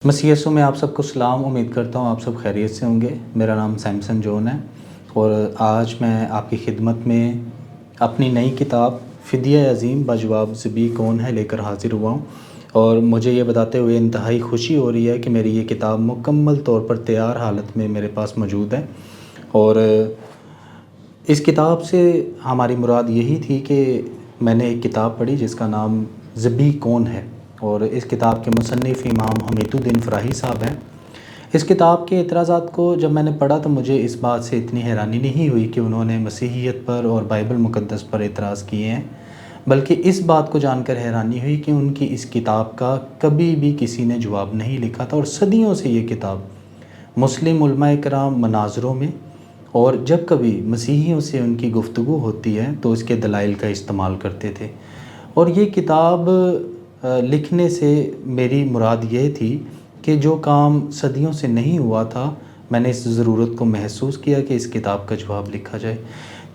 مسیح یسوع میں آپ سب کو سلام۔ امید کرتا ہوں آپ سب خیریت سے ہوں گے۔ میرا نام سیمسن جون ہے اور آج میں آپ کی خدمت میں اپنی نئی کتاب فدیہ عظیم بجواب ذبیح کون ہے لے کر حاضر ہوا ہوں، اور مجھے یہ بتاتے ہوئے انتہائی خوشی ہو رہی ہے کہ میری یہ کتاب مکمل طور پر تیار حالت میں میرے پاس موجود ہے۔ اور اس کتاب سے ہماری مراد یہی تھی کہ میں نے ایک کتاب پڑھی جس کا نام ذبیح کون ہے، اور اس کتاب کے مصنف امام حمید الدین فراہی صاحب ہیں۔ اس کتاب کے اعتراضات کو جب میں نے پڑھا تو مجھے اس بات سے اتنی حیرانی نہیں ہوئی کہ انہوں نے مسیحیت پر اور بائبل مقدس پر اعتراض کیے ہیں، بلکہ اس بات کو جان کر حیرانی ہوئی کہ ان کی اس کتاب کا کبھی بھی کسی نے جواب نہیں لکھا تھا، اور صدیوں سے یہ کتاب مسلم علماء کرام مناظروں میں اور جب کبھی مسیحیوں سے ان کی گفتگو ہوتی ہے تو اس کے دلائل کا استعمال کرتے تھے۔ اور یہ کتاب لکھنے سے میری مراد یہ تھی کہ جو کام صدیوں سے نہیں ہوا تھا، میں نے اس ضرورت کو محسوس کیا کہ اس کتاب کا جواب لکھا جائے۔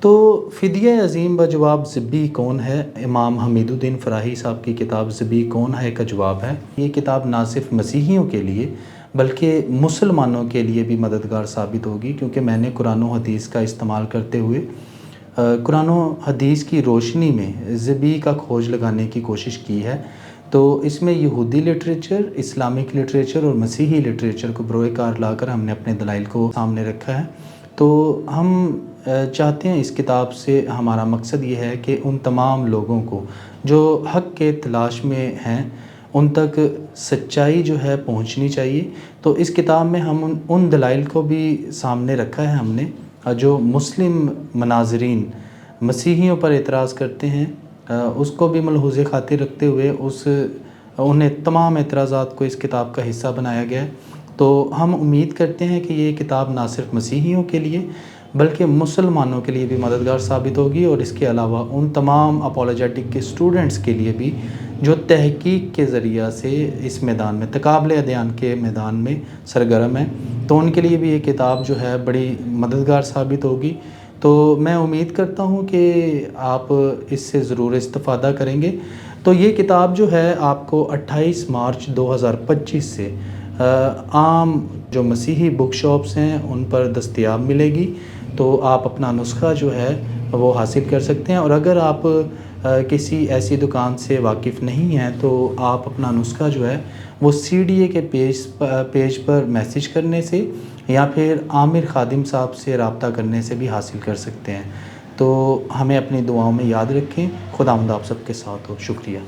تو فدیہ عظیم بجواب ذبیح کون ہے امام حمید الدین فراہی صاحب کی کتاب ذبیح کون ہے کا جواب ہے۔ یہ کتاب نہ صرف مسیحیوں کے لیے بلکہ مسلمانوں کے لیے بھی مددگار ثابت ہوگی، کیونکہ میں نے قرآن و حدیث کا استعمال کرتے ہوئے قرآن و حدیث کی روشنی میں ذبیح کا کھوج لگانے کی کوشش کی ہے۔ تو اس میں یہودی لٹریچر، اسلامک لٹریچر اور مسیحی لٹریچر کو بروئے کار لا کر ہم نے اپنے دلائل کو سامنے رکھا ہے۔ تو ہم چاہتے ہیں اس کتاب سے ہمارا مقصد یہ ہے کہ ان تمام لوگوں کو جو حق کے تلاش میں ہیں ان تک سچائی جو ہے پہنچنی چاہیے۔ تو اس کتاب میں ہم ان دلائل کو بھی سامنے رکھا ہے ہم نے جو مسلم مناظرین مسیحیوں پر اعتراض کرتے ہیں، اس کو بھی ملحوظ خاطر رکھتے ہوئے انہیں تمام اعتراضات کو اس کتاب کا حصہ بنایا گیا ہے۔ تو ہم امید کرتے ہیں کہ یہ کتاب نہ صرف مسیحیوں کے لیے بلکہ مسلمانوں کے لیے بھی مددگار ثابت ہوگی، اور اس کے علاوہ ان تمام اپولوجیٹک کے اسٹوڈنٹس کے لیے بھی جو تحقیق کے ذریعہ سے اس میدان میں تقابل ادیان کے میدان میں سرگرم ہیں، تو ان کے لیے بھی یہ کتاب جو ہے بڑی مددگار ثابت ہوگی۔ تو میں امید کرتا ہوں کہ آپ اس سے ضرور استفادہ کریں گے۔ تو یہ کتاب جو ہے آپ کو 28 مارچ 2025 سے عام جو مسیحی بک شاپس ہیں ان پر دستیاب ملے گی۔ تو آپ اپنا نسخہ جو ہے وہ حاصل کر سکتے ہیں، اور اگر آپ کسی ایسی دکان سے واقف نہیں ہیں تو آپ اپنا نسخہ جو ہے وہ CDA کے پیج پر میسج کرنے سے یا پھر عامر خادم صاحب سے رابطہ کرنے سے بھی حاصل کر سکتے ہیں۔ تو ہمیں اپنی دعاؤں میں یاد رکھیں۔ خداوند آپ سب کے ساتھ ہو۔ شکریہ۔